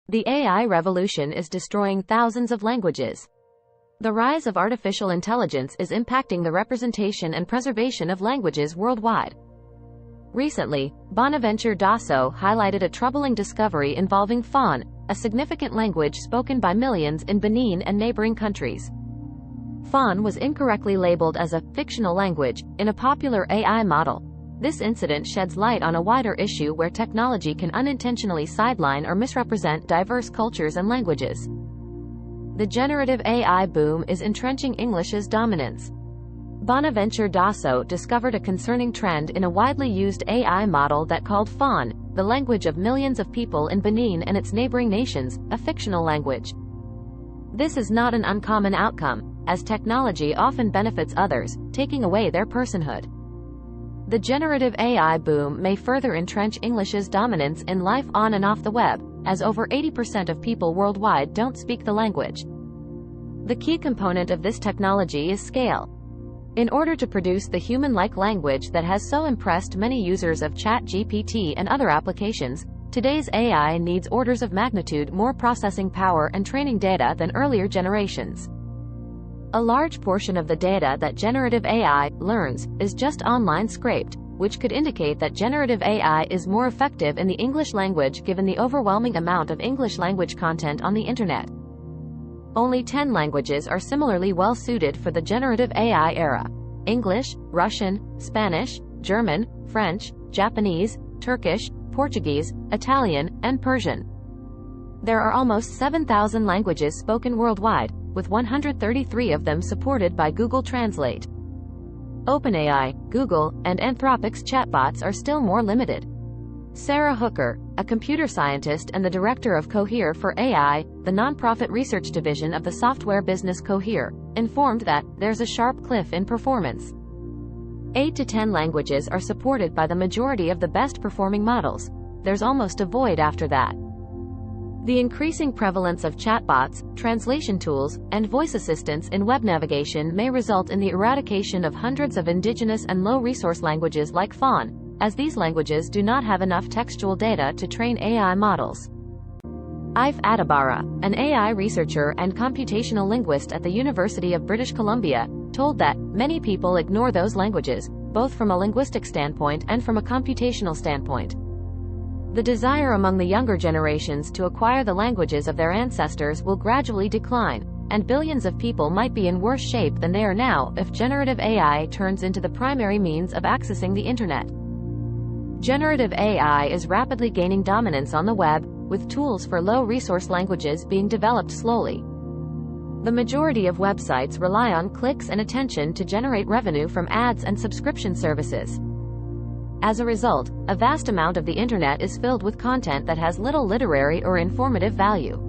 The AI revolution is destroying thousands of languages. The rise of artificial intelligence is impacting the representation and preservation of languages worldwide. Recently, Bonaventure Dossou highlighted a troubling discovery involving Fon, a significant language spoken by millions in Benin and neighboring countries. Fon was incorrectly labeled as a fictional language in a popular AI model. This incident sheds light on a wider issue where technology can unintentionally sideline or misrepresent diverse cultures and languages. The generative AI boom is entrenching English's dominance. Bonaventure Dossou discovered a concerning trend in a widely used AI model that called Fon, the language of millions of people in Benin and its neighboring nations, a fictional language. This is not an uncommon outcome, as technology often benefits others, taking away their personhood. The generative AI boom may further entrench English's dominance in life on and off the web, as over 80% of people worldwide don't speak the language. The key component of this technology is scale. In order to produce the human-like language that has so impressed many users of ChatGPT and other applications, today's AI needs orders of magnitude more processing power and training data than earlier generations. A large portion of the data that generative AI learns is just online scraped, which could indicate that generative AI is more effective in the English language given the overwhelming amount of English language content on the internet. Only 10 languages are similarly well suited for the generative AI era: English, Russian, Spanish, German, French, Japanese, Turkish, Portuguese, Italian, and Persian. There are almost 7,000 languages spoken worldwide, with 133 of them supported by Google Translate. OpenAI, Google, and Anthropic's chatbots are still more limited. Sarah Hooker, a computer scientist and the director of Cohere for AI, the nonprofit research division of the software business Cohere, informed that there's a sharp cliff in performance. 8 to 10 languages are supported by the majority of the best-performing models. There's almost a void after that. The increasing prevalence of chatbots, translation tools, and voice assistants in web navigation may result in the eradication of hundreds of indigenous and low-resource languages like Fon, as these languages do not have enough textual data to train AI models. Ife Adabara, an AI researcher and computational linguist at the University of British Columbia, told that many people ignore those languages, both from a linguistic standpoint and from a computational standpoint. The desire among the younger generations to acquire the languages of their ancestors will gradually decline, and billions of people might be in worse shape than they are now if generative AI turns into the primary means of accessing the internet. Generative AI is rapidly gaining dominance on the web, with tools for low-resource languages being developed slowly. The majority of websites rely on clicks and attention to generate revenue from ads and subscription services. As a result, a vast amount of the internet is filled with content that has little literary or informative value.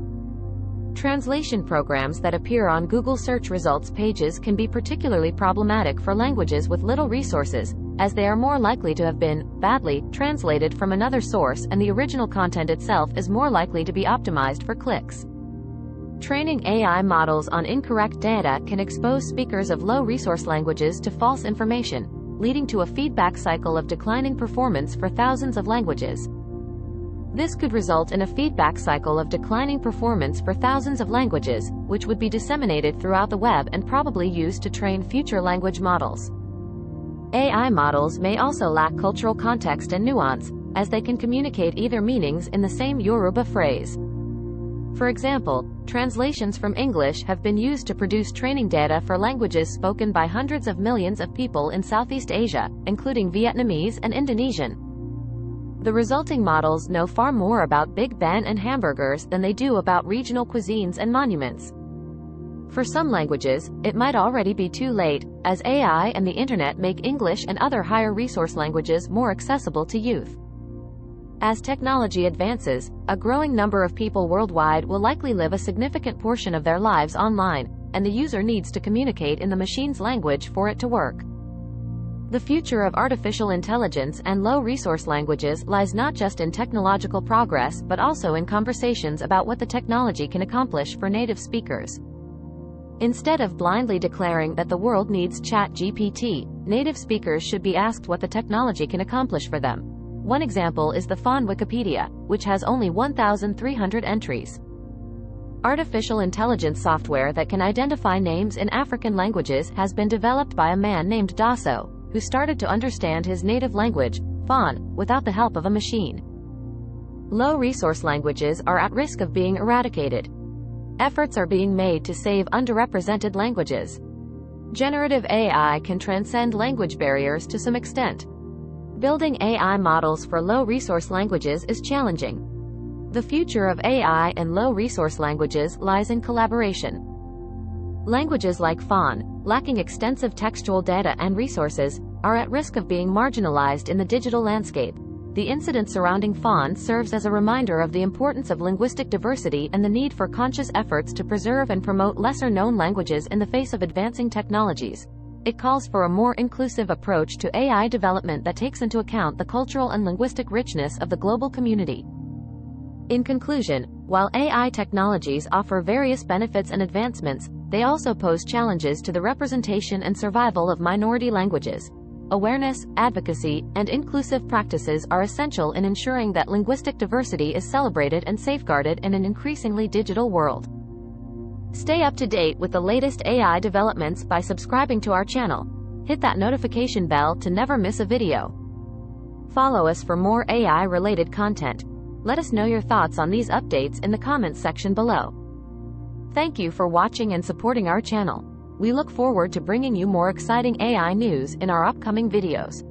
Translation programs that appear on Google search results pages can be particularly problematic for languages with little resources, as they are more likely to have been badly translated from another source, and the original content itself is more likely to be optimized for clicks. Training AI models on incorrect data can expose speakers of low-resource languages to false information, leading to a feedback cycle of declining performance for thousands of languages. This could result in a feedback cycle of declining performance for thousands of languages, which would be disseminated throughout the web and probably used to train future language models. AI models may also lack cultural context and nuance, as they can communicate either meanings in the same Yoruba phrase. For example, translations from English have been used to produce training data for languages spoken by hundreds of millions of people in Southeast Asia, including Vietnamese and Indonesian. The resulting models know far more about Big Ben and hamburgers than they do about regional cuisines and monuments. For some languages, it might already be too late, as AI and the internet make English and other higher resource languages more accessible to youth. As technology advances, a growing number of people worldwide will likely live a significant portion of their lives online, and the user needs to communicate in the machine's language for it to work. The future of artificial intelligence and low-resource languages lies not just in technological progress but also in conversations about what the technology can accomplish for native speakers. Instead of blindly declaring that the world needs ChatGPT, native speakers should be asked what the technology can accomplish for them. One example is the Fawn Wikipedia, which has only 1,300 entries. Artificial intelligence software that can identify names in African languages has been developed by a man named Dossou, who started to understand his native language, Fawn, without the help of a machine. Low-resource languages are at risk of being eradicated. Efforts are being made to save underrepresented languages. Generative AI can transcend language barriers to some extent. Building AI models for low-resource languages is challenging. The future of AI and low-resource languages lies in collaboration. Languages like Fawn, lacking extensive textual data and resources, are at risk of being marginalized in the digital landscape. The incident surrounding Fawn serves as a reminder of the importance of linguistic diversity and the need for conscious efforts to preserve and promote lesser-known languages in the face of advancing technologies. It calls for a more inclusive approach to AI development that takes into account the cultural and linguistic richness of the global community. In conclusion, while AI technologies offer various benefits and advancements, they also pose challenges to the representation and survival of minority languages. Awareness, advocacy, and inclusive practices are essential in ensuring that linguistic diversity is celebrated and safeguarded in an increasingly digital world. Stay up to date with the latest AI developments by subscribing to our channel. Hit that notification bell to never miss a video. Follow us for more AI-related content. Let us know your thoughts on these updates in the comments section below. Thank you for watching and supporting our channel. We look forward to bringing you more exciting AI news in our upcoming videos.